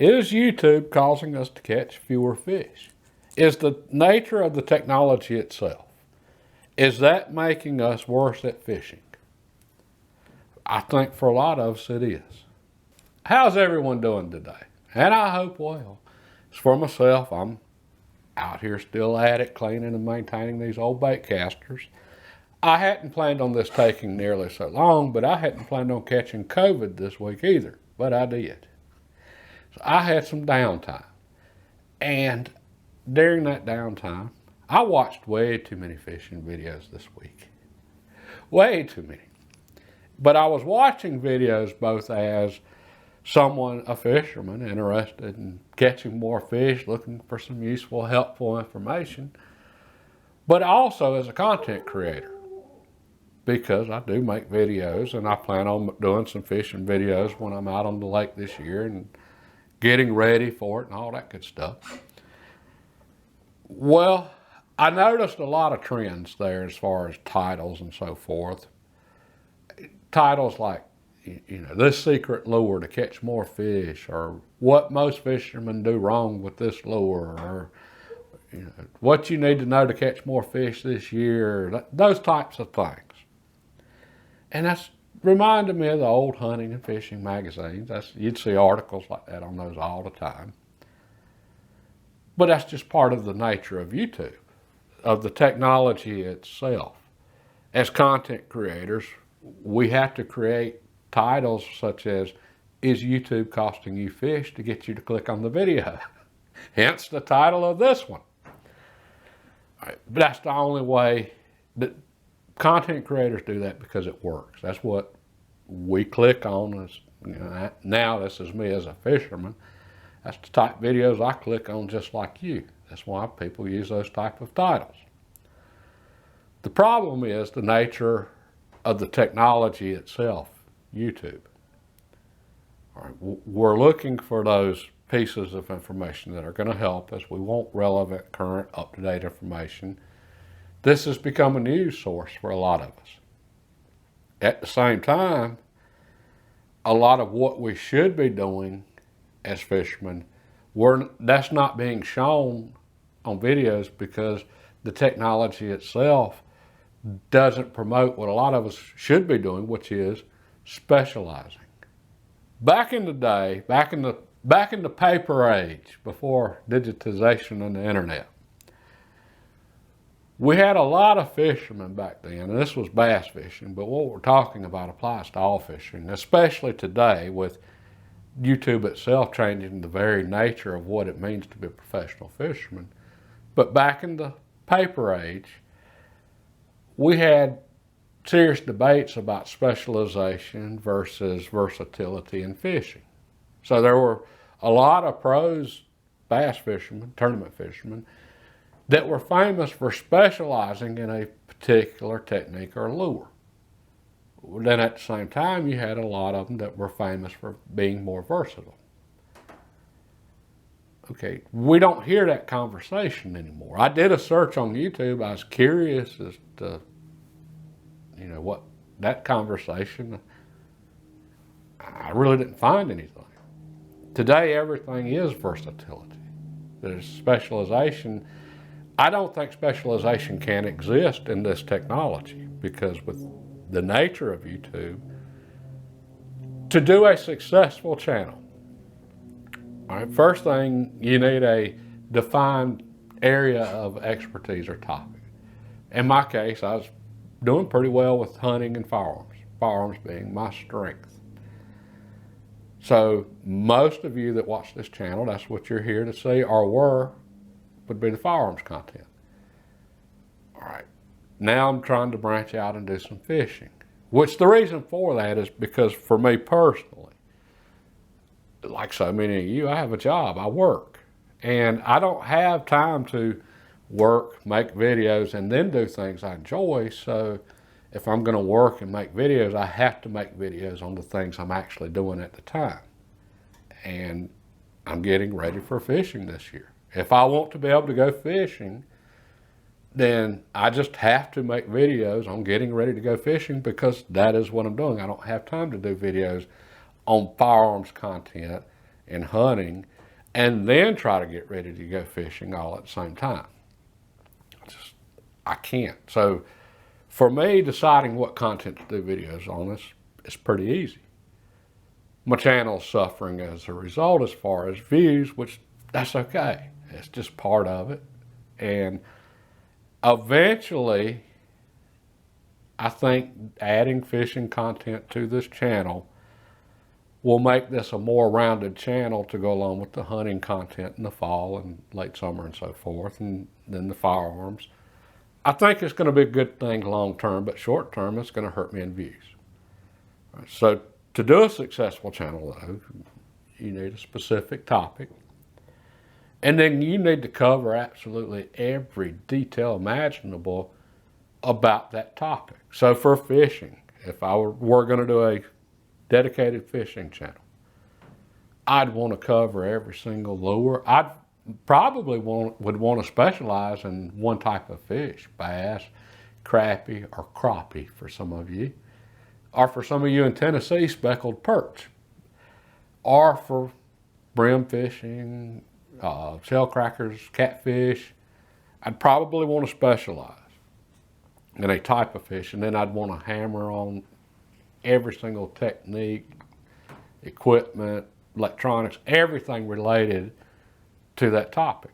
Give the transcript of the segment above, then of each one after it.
Is YouTube causing us to catch fewer fish? Is the nature of the technology itself, is that making us worse at fishing? I think for a lot of us it is. How's everyone doing today? And I hope well. As for myself, I'm out here still at it, cleaning and maintaining these old bait casters. I hadn't planned on this taking nearly so long, but I hadn't planned on catching COVID this week either, but I did. So I had some downtime. And during that downtime, I watched way too many fishing videos this week. Way too many. But I was watching videos both as someone, a fisherman, interested in catching more fish, looking for some useful, helpful information, but also as a content creator, because I do make videos and I plan on doing some fishing videos when I'm out on the lake this year and getting ready for it and all that good stuff. Well, I noticed a lot of trends there as far as titles and so forth. Titles like, this secret lure to catch more fish, or what most fishermen do wrong with this lure, or what you need to know to catch more fish this year, those types of things. And that's reminded me of the old hunting and fishing magazines. You'd see articles like that on those all the time. But that's just part of the nature of YouTube, of the technology itself. As content creators, we have to create titles such as, is YouTube costing you fish, to get you to click on the video? Hence the title of this one. But that's the only way that content creators do that, because it works. That's what we click on. Now this is me as a fisherman. That's the type of videos I click on, just like you. That's why people use those type of titles. The problem is the nature of the technology itself, YouTube. All right, we're looking for those pieces of information that are going to help us. We want relevant, current, up-to-date information. This has become a news source for a lot of us. At the same time, a lot of what we should be doing as fishermen, that's not being shown on videos because the technology itself doesn't promote what a lot of us should be doing, which is specializing. Back in the day, back in the paper age, before digitization and the internet, we had a lot of fishermen back then, and this was bass fishing, but what we're talking about applies to all fishing, especially today with YouTube itself changing the very nature of what it means to be a professional fisherman. But back in the paper age, we had serious debates about specialization versus versatility in fishing. So there were a lot of pros, bass fishermen, tournament fishermen, that were famous for specializing in a particular technique or lure. Then at the same time, you had a lot of them that were famous for being more versatile. Okay, we don't hear that conversation anymore. I did a search on YouTube. I was curious as to, what that conversation, I really didn't find anything. Today, everything is versatility. There's specialization. I don't think specialization can exist in this technology, because with the nature of YouTube, to do a successful channel, all right, first thing, you need a defined area of expertise or topic. In my case, I was doing pretty well with hunting and firearms being my strength. So most of you that watch this channel, that's what you're here to see, or would be the firearms content. All right, now I'm trying to branch out and do some fishing, which the reason for that is because for me personally, like so many of you, I have a job, I work, and I don't have time to work, make videos, and then do things I enjoy. So if I'm going to work and make videos, I have to make videos on the things I'm actually doing at the time. And I'm getting ready for fishing this year. If I want to be able to go fishing, then I just have to make videos on getting ready to go fishing, because that is what I'm doing. I don't have time to do videos on firearms content and hunting, and then try to get ready to go fishing all at the same time. I can't. So for me, deciding what content to do videos on is pretty easy. My channel's suffering as a result as far as views, which that's okay. It's just part of it. And eventually, I think adding fishing content to this channel will make this a more rounded channel to go along with the hunting content in the fall and late summer and so forth, and then the firearms. I think it's going to be a good thing long term, but short term, it's going to hurt me in views. Right, so to do a successful channel, though, you need a specific topic. And then you need to cover absolutely every detail imaginable about that topic. So for fishing, if I were going to do a dedicated fishing channel, I'd want to cover every single lure. I'd probably would want to specialize in one type of fish, bass, crappie, or crappie for some of you. Or for some of you in Tennessee, speckled perch. Or for brim fishing, shell crackers, catfish. I'd probably want to specialize in a type of fish, and then I'd want to hammer on every single technique, equipment, electronics, everything related to that topic.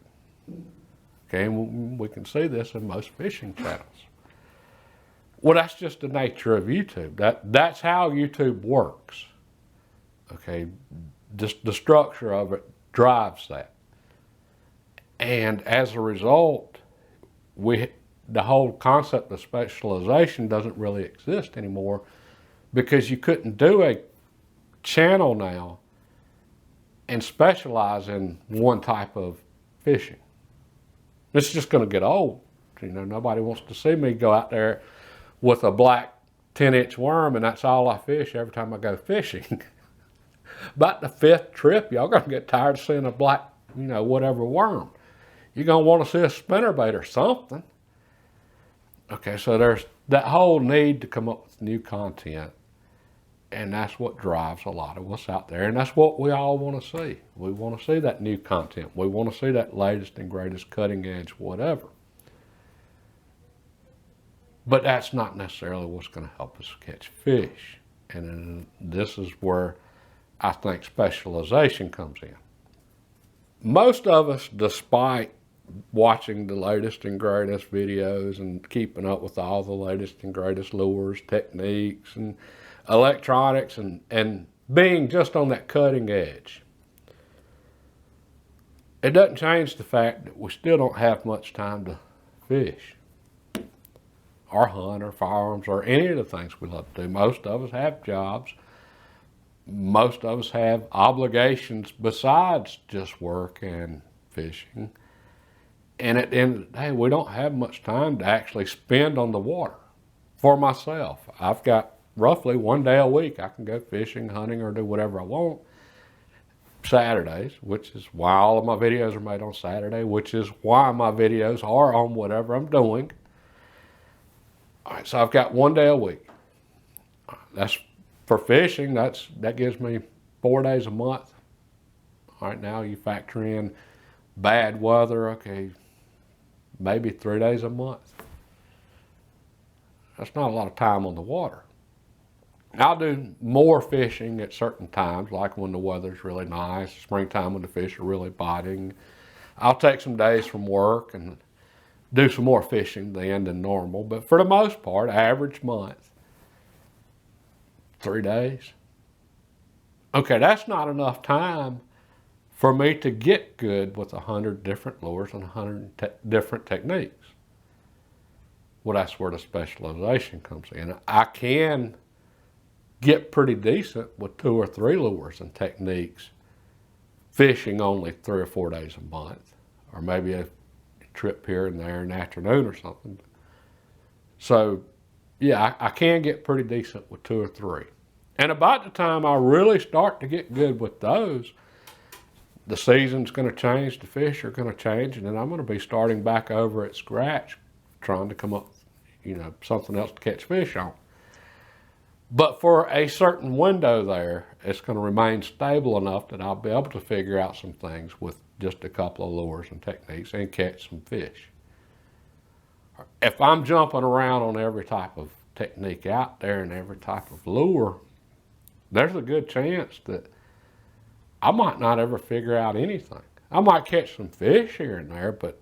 Okay, and we can see this in most fishing channels. Well, that's just the nature of YouTube. That's how YouTube works. Okay, just the structure of it drives that. And as a result, the whole concept of specialization doesn't really exist anymore, because you couldn't do a channel now and specialize in one type of fishing. It's just going to get old. You know, nobody wants to see me go out there with a black 10-inch worm and that's all I fish every time I go fishing. About the 5th trip, y'all going to get tired of seeing a black, whatever worm. You're going to want to see a spinnerbait or something. Okay, so there's that whole need to come up with new content. And that's what drives a lot of us out there. And that's what we all want to see. We want to see that new content. We want to see that latest and greatest cutting edge, whatever. But that's not necessarily what's going to help us catch fish. And this is where I think specialization comes in. Most of us, despite watching the latest and greatest videos and keeping up with all the latest and greatest lures, techniques, and electronics, and being just on that cutting edge, it doesn't change the fact that we still don't have much time to fish or hunt or firearms or any of the things we love to do. Most of us have jobs. Most of us have obligations besides just work and fishing. And at the end of the day, we don't have much time to actually spend on the water. For myself, I've got roughly one day a week I can go fishing, hunting, or do whatever I want. Saturdays, which is why all of my videos are made on Saturday, which is why my videos are on whatever I'm doing. All right, so I've got one day a week. That's for fishing. That gives me 4 days a month. All right, now you factor in bad weather, okay, maybe 3 days a month. That's not a lot of time on the water. I'll do more fishing at certain times, like when the weather's really nice, springtime when the fish are really biting. I'll take some days from work and do some more fishing then than normal. But for the most part, average month, 3 days. Okay, that's not enough time for me to get good with 100 different lures and 100 different techniques. Well, that's where the specialization comes in. I can get pretty decent with 2 or 3 lures and techniques fishing only 3 or 4 days a month, or maybe a trip here and there in the afternoon or something. So yeah, I can get pretty decent with 2 or 3. And about the time I really start to get good with those, the season's going to change, the fish are going to change, and then I'm going to be starting back over at scratch, trying to come up with, something else to catch fish on. But for a certain window there, it's going to remain stable enough that I'll be able to figure out some things with just a couple of lures and techniques and catch some fish. If I'm jumping around on every type of technique out there and every type of lure, there's a good chance that I might not ever figure out anything. I might catch some fish here and there, but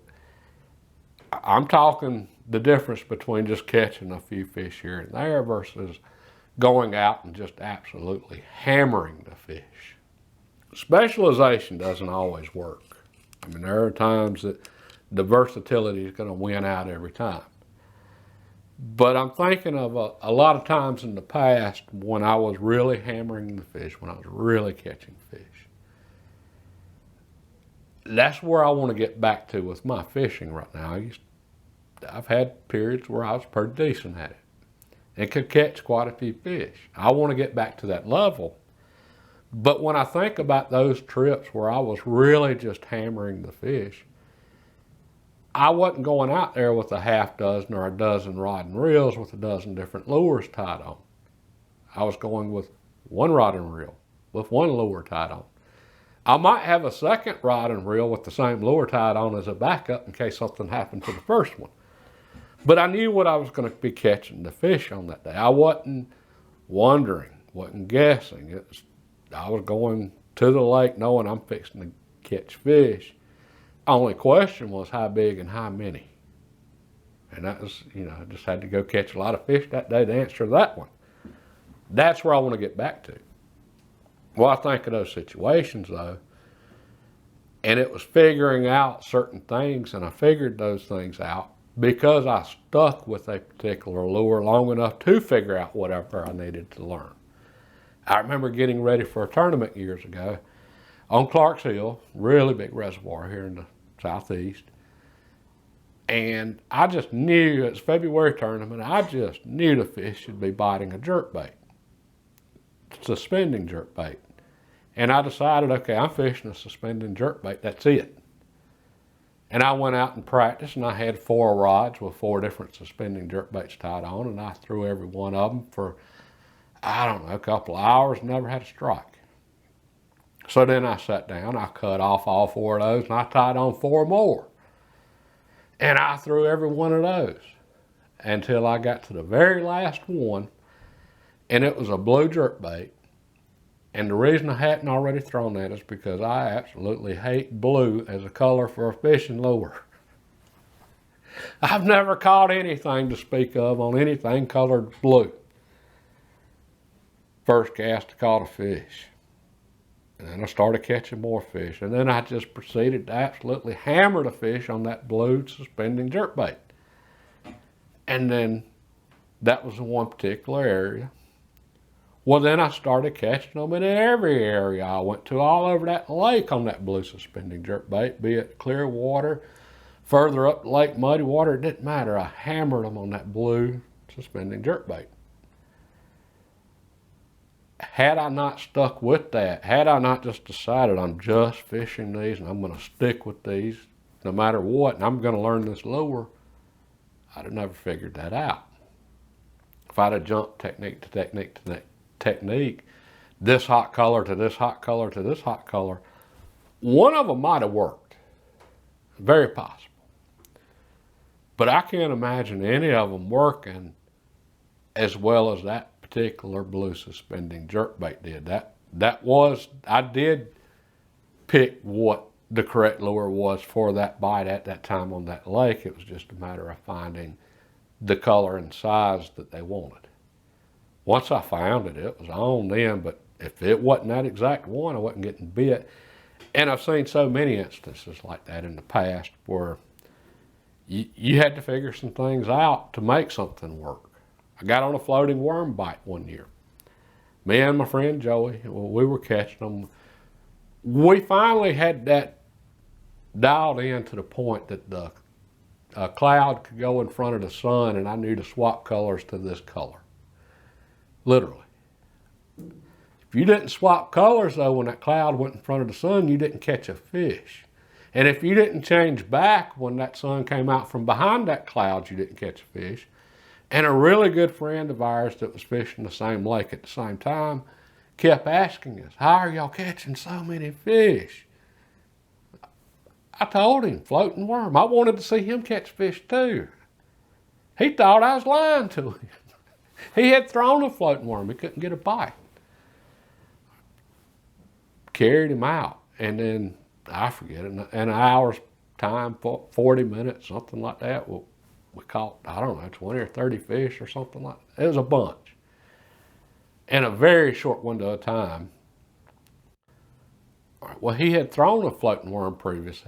I'm talking the difference between just catching a few fish here and there versus going out and just absolutely hammering the fish. Specialization doesn't always work. I mean, there are times that the versatility is going to win out every time. But I'm thinking of a lot of times in the past when I was really hammering the fish, when I was really catching fish. That's where I want to get back to with my fishing right now. I've had periods where I was pretty decent at it and could catch quite a few fish. I want to get back to that level. But when I think about those trips where I was really just hammering the fish, I wasn't going out there with a half dozen or a dozen rod and reels with a dozen different lures tied on. I was going with one rod and reel with one lure tied on. I might have a second rod and reel with the same lure tied on as a backup in case something happened to the first one. But I knew what I was going to be catching the fish on that day. I wasn't wondering, wasn't guessing. I was going to the lake knowing I'm fixing to catch fish. Only question was how big and how many. And that was, I just had to go catch a lot of fish that day to answer that one. That's where I want to get back to. Well, I think of those situations though, and it was figuring out certain things, and I figured those things out because I stuck with a particular lure long enough to figure out whatever I needed to learn. I remember getting ready for a tournament years ago on Clark's Hill, really big reservoir here in the southeast. And I just knew, it's a February tournament, I just knew the fish should be biting a jerkbait, suspending jerkbait. And I decided, okay, I'm fishing a suspending jerkbait, that's it. And I went out and practiced, and I had 4 rods with 4 different suspending jerkbaits tied on, and I threw every one of them for, a couple of hours, never had a strike. So then I sat down, I cut off all 4 of those, and I tied on 4 more. And I threw every one of those until I got to the very last one, and it was a blue jerkbait. And the reason I hadn't already thrown that is because I absolutely hate blue as a color for a fishing lure. I've never caught anything to speak of on anything colored blue. First cast, I caught a fish. And then I started catching more fish. And then I just proceeded to absolutely hammer the fish on that blue suspending jerkbait. And then that was in one particular area. Well, then I started catching them in every area I went to, all over that lake on that blue suspending jerkbait, be it clear water, further up the lake, muddy water, it didn't matter. I hammered them on that blue suspending jerkbait. Had I not stuck with that, had I not just decided I'm just fishing these and I'm going to stick with these no matter what, and I'm going to learn this lure, I'd have never figured that out. If I'd have jumped technique to technique to technique, this hot color to this hot color to this hot color, one of them might have worked. Very possible. But I can't imagine any of them working as well as that particular blue suspending jerkbait did. I did pick what the correct lure was for that bite at that time on that lake. It was just a matter of finding the color and size that they wanted. Once I found it, it was on then, but if it wasn't that exact one, I wasn't getting bit. And I've seen so many instances like that in the past where you had to figure some things out to make something work. I got on a floating worm bite one year. Me and my friend Joey, we were catching them. We finally had that dialed in to the point that the cloud could go in front of the sun and I knew to swap colors to this color. Literally. If you didn't swap colors though, when that cloud went in front of the sun, you didn't catch a fish. And if you didn't change back when that sun came out from behind that cloud, you didn't catch a fish. And a really good friend of ours that was fishing the same lake at the same time kept asking us, how are y'all catching so many fish? I told him, floating worm. I wanted to see him catch fish too. He thought I was lying to him. He had thrown a floating worm. He couldn't get a bite. Carried him out. And then, I forget it, in an hour's time, 40 minutes, something like that, we caught, I don't know, 20 or 30 fish or something like that. It was a bunch. In a very short window of time. All right, well, he had thrown a floating worm previous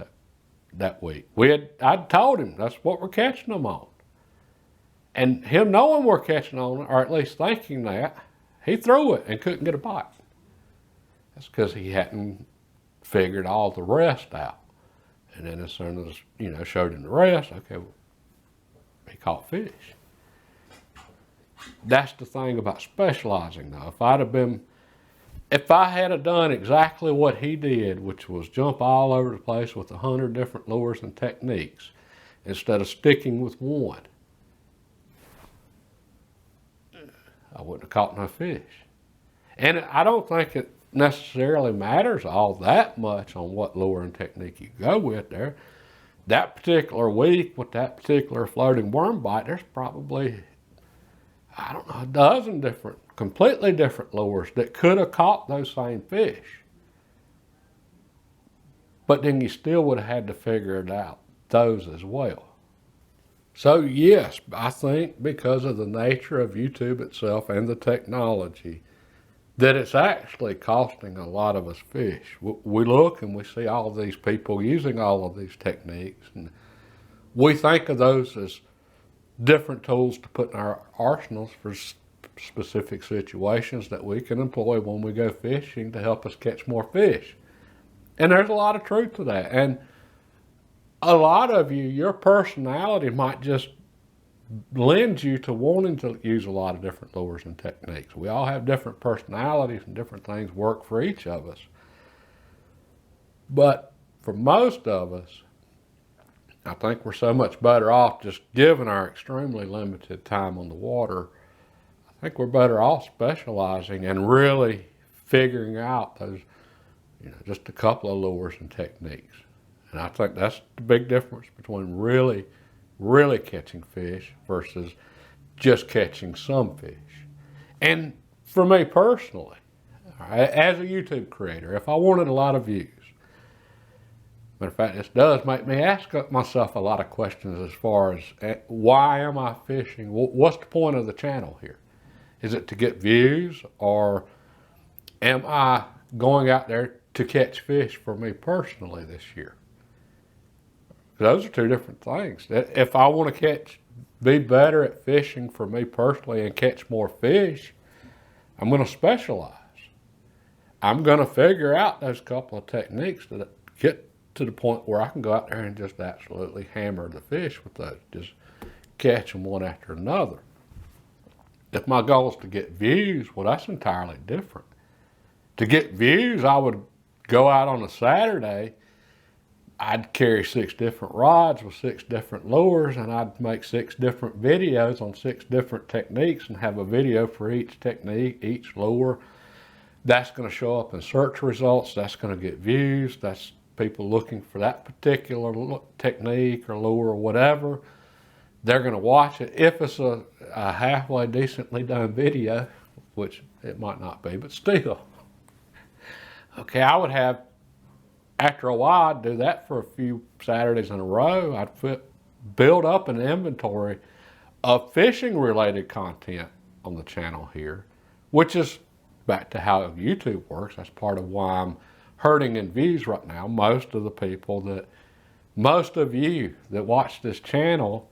that week. I'd told him that's what we're catching them on. And him knowing we're catching on, or at least thinking that, he threw it and couldn't get a bite. That's because he hadn't figured all the rest out. And then as soon as, showed him the rest, okay, well, he caught fish. That's the thing about specializing though. If I had done exactly what he did, which was jump all over the place with 100 different lures and techniques, instead of sticking with one, I wouldn't have caught no fish. And I don't think it necessarily matters all that much on what lure and technique you go with there. That particular week with that particular floating worm bite, there's probably, I don't know, a dozen completely different lures that could have caught those same fish. But then you still would have had to figure it out, those as well. So yes, I think because of the nature of YouTube itself and the technology, that it's actually costing a lot of us fish. We look and we see all of these people using all of these techniques, and we think of those as different tools to put in our arsenals for specific situations that we can employ when we go fishing to help us catch more fish. And there's a lot of truth to that. And a lot of you, your personality might just lend you to wanting to use a lot of different lures and techniques. We all have different personalities and different things work for each of us. But for most of us, I think we're so much better off just given our extremely limited time on the water. I think we're better off specializing and really figuring out those, just a couple of lures and techniques. And I think that's the big difference between really catching fish versus just catching some fish. And for me personally, as a YouTube creator, if I wanted a lot of views, matter of fact, this does make me ask myself a lot of questions as far as why am I fishing? What's the point of the channel here? Is it to get views, or am I going out there to catch fish for me personally this year? Those are two different things. If I want to be better at fishing for me personally and catch more fish, I'm going to specialize. I'm going to figure out those couple of techniques that get to the point where I can go out there and just absolutely hammer the fish with those, just catch them one after another. If my goal is to get views, well, that's entirely different. To get views, I would go out on a Saturday, I'd carry 6 different rods with 6 different lures, and I'd make 6 different videos on 6 different techniques and have a video for each technique, each lure. That's going to show up in search results. That's going to get views. That's people looking for that particular technique or lure or whatever. They're going to watch it. If it's a halfway decently done video, which it might not be, but still. Okay, I would have, after a while, I'd do that for a few Saturdays in a row. I'd build up an inventory of fishing related content on the channel here, which is back to how YouTube works. That's part of why I'm hurting in views right now. Most of you that watch this channel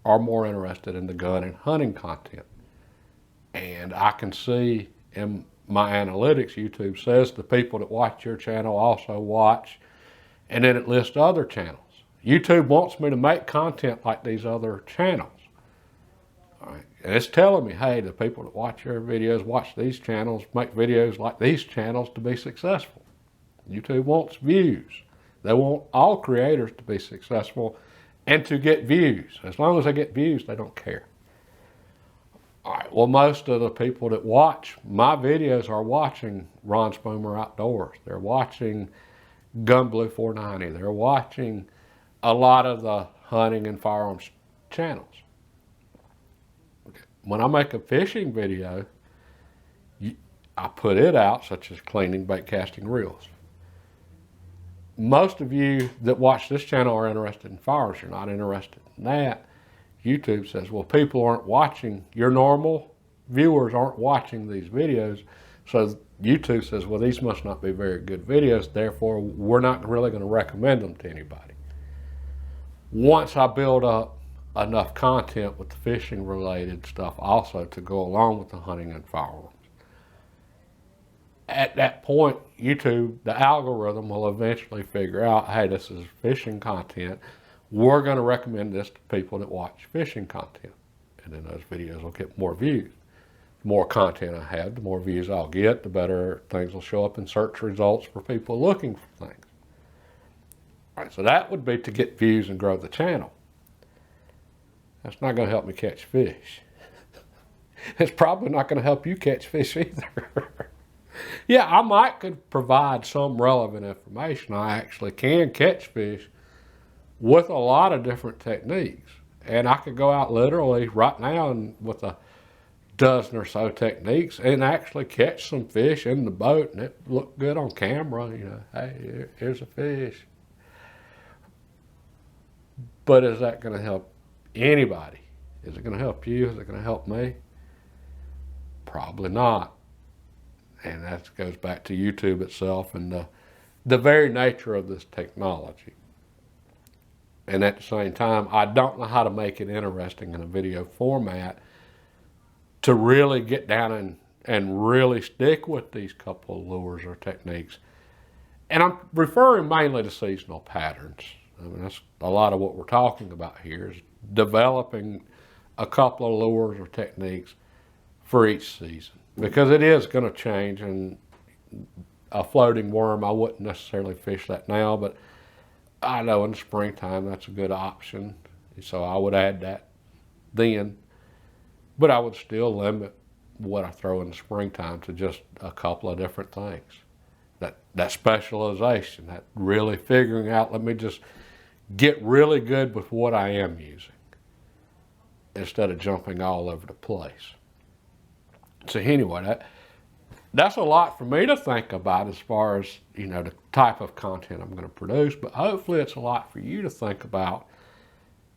are more interested in the gun and hunting content. And I can see in my analytics, YouTube says the people that watch your channel also watch, and then it lists other channels. YouTube wants me to make content like these other channels. All right. And it's telling me, hey, the people that watch your videos, watch these channels, make videos like these channels to be successful. YouTube wants views. They want all creators to be successful and to get views. As long as they get views, they don't care. All right, well, most of the people that watch my videos are watching Ron Spoomer Outdoors. They're watching Gun Blue 490. They're watching a lot of the hunting and firearms channels. When I make a fishing video, I put it out, such as cleaning, bait casting, reels. Most of you that watch this channel are interested in firearms. You're not interested in that. YouTube says, well, people aren't watching, your normal viewers aren't watching these videos. So YouTube says, well, these must not be very good videos. Therefore, we're not really going to recommend them to anybody. Once I build up enough content with the fishing related stuff also to go along with the hunting and firearms, at that point, YouTube, the algorithm will eventually figure out, hey, this is fishing content. We're going to recommend this to people that watch fishing content. And then those videos will get more views. The more content I have, the more views I'll get, the better things will show up in search results for people looking for things. All right, so that would be to get views and grow the channel. That's not going to help me catch fish. It's probably not going to help you catch fish either. Yeah, I could provide some relevant information. I actually can catch fish with a lot of different techniques. And I could go out literally right now and with a dozen or so techniques and actually catch some fish in the boat, and it looked good on camera. You know, hey, here's a fish. But is that going to help anybody? Is it going to help you? Is it going to help me? Probably not. And that goes back to YouTube itself and the very nature of this technology. And at the same time, I don't know how to make it interesting in a video format to really get down and really stick with these couple of lures or techniques. And I'm referring mainly to seasonal patterns. I mean, that's a lot of what we're talking about here, is developing a couple of lures or techniques for each season. Because it is going to change, and a floating worm, I wouldn't necessarily fish that now, but I know in the springtime that's a good option. So I would add that then. But I would still limit what I throw in the springtime to just a couple of different things. That specialization, that really figuring out, let me just get really good with what I am using instead of jumping all over the place. So anyway, that's a lot for me to think about as far as, you know, the type of content I'm going to produce, but hopefully it's a lot for you to think about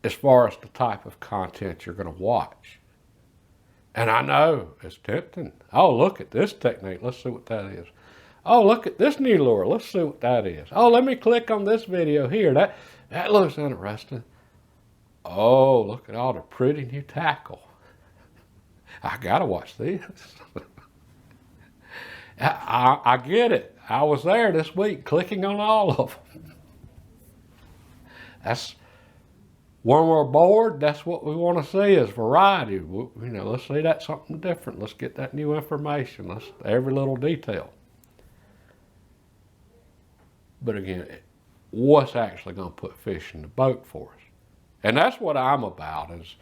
as far as the type of content you're going to watch. And I know it's tempting. Oh, look at this technique. Let's see what that is. Oh, look at this new lure. Let's see what that is. Oh, let me click on this video here. That looks interesting. Oh, look at all the pretty new tackle. I got to watch this. I get it. I was there this week clicking on all of them. That's, when we're bored, that's what we want to see is variety. Let's see that something different. Let's get that new information. Let's every little detail. But again, what's actually going to put fish in the boat for us? And that's what I'm about, is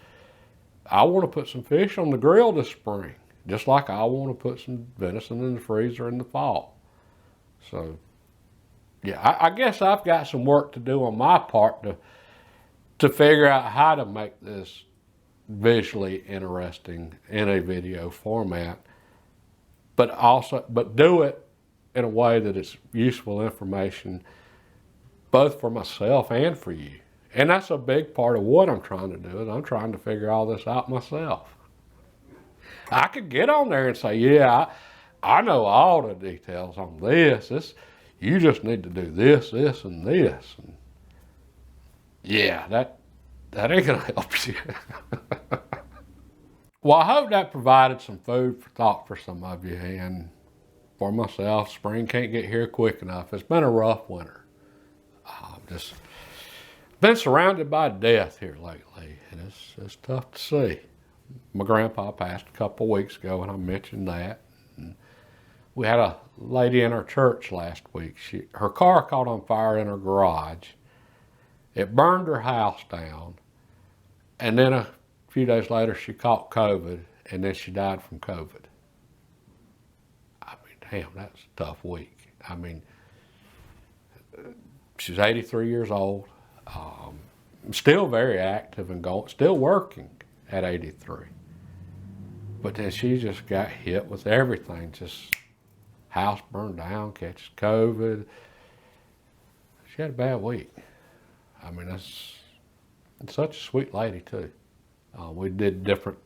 I want to put some fish on the grill this spring, just like I want to put some venison in the freezer in the fall. So, yeah, I guess I've got some work to do on my part to figure out how to make this visually interesting in a video format, but do it in a way that it's useful information both for myself and for you. And that's a big part of what I'm trying to do, is I'm trying to figure all this out myself. I could get on there and say, yeah, I know all the details on this. You just need to do this, this, and this. And yeah, that ain't gonna help you. Well, I hope that provided some food for thought for some of you, and for myself, spring can't get here quick enough. It's been a rough winter. I've just been surrounded by death here lately, and it's tough to see. My grandpa passed a couple weeks ago, and I mentioned that. And we had a lady in our church last week. Her car caught on fire in her garage. It burned her house down, and then a few days later she caught COVID, and then she died from COVID. I mean, damn, that's a tough week. I mean, she's 83 years old, still very active and going, still working at 83. But then she just got hit with everything, just house burned down, catches COVID. She had a bad week. I mean, that's such a sweet lady too. We did different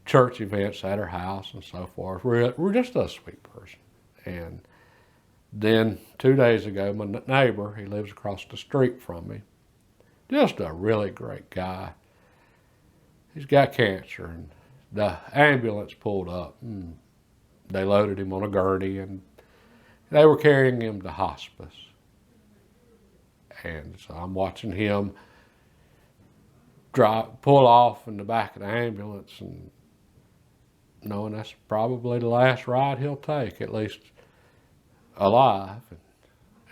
church events at her house and so forth. We're just a sweet person. And then 2 days ago, my neighbor, he lives across the street from me, just a really great guy. He's got cancer, and the ambulance pulled up, and they loaded him on a gurney, and they were carrying him to hospice. And so I'm watching him pull off in the back of the ambulance, and knowing that's probably the last ride he'll take, at least alive.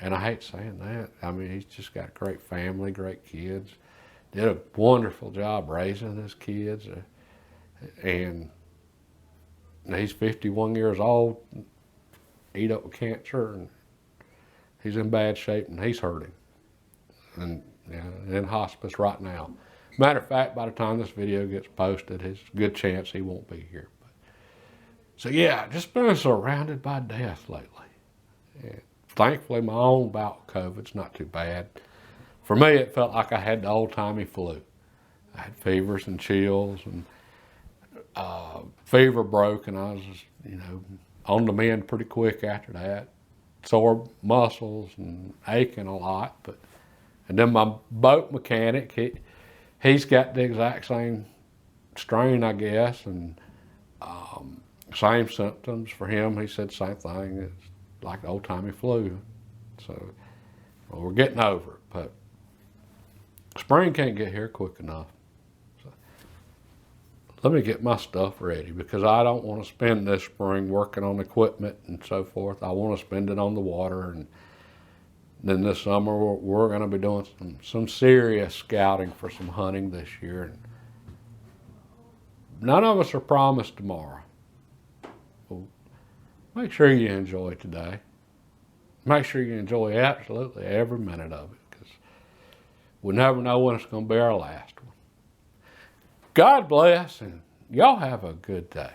And I hate saying that. I mean, he's just got a great family, great kids. Did a wonderful job raising his kids. And he's 51 years old, eat up with cancer, and he's in bad shape, and he's hurting. And in hospice right now. Matter of fact, by the time this video gets posted, there's a good chance he won't be here. So yeah, just been surrounded by death lately. And thankfully, my own bout with COVID's not too bad. For me, it felt like I had the old-timey flu. I had fevers and chills, and fever broke, and I was, on the mend pretty quick after that. Sore muscles and aching a lot. And then my boat mechanic, he's got the exact same strain, I guess, and same symptoms for him. He said the same thing. It's like the old-timey flu. So we're getting over it, but spring can't get here quick enough. So let me get my stuff ready, because I don't want to spend this spring working on equipment and so forth. I want to spend it on the water, and then this summer we're going to be doing some serious scouting for some hunting this year. And none of us are promised tomorrow. Well, make sure you enjoy today. Make sure you enjoy absolutely every minute of it, because we never know when it's going to be our last one. God bless, and y'all have a good day.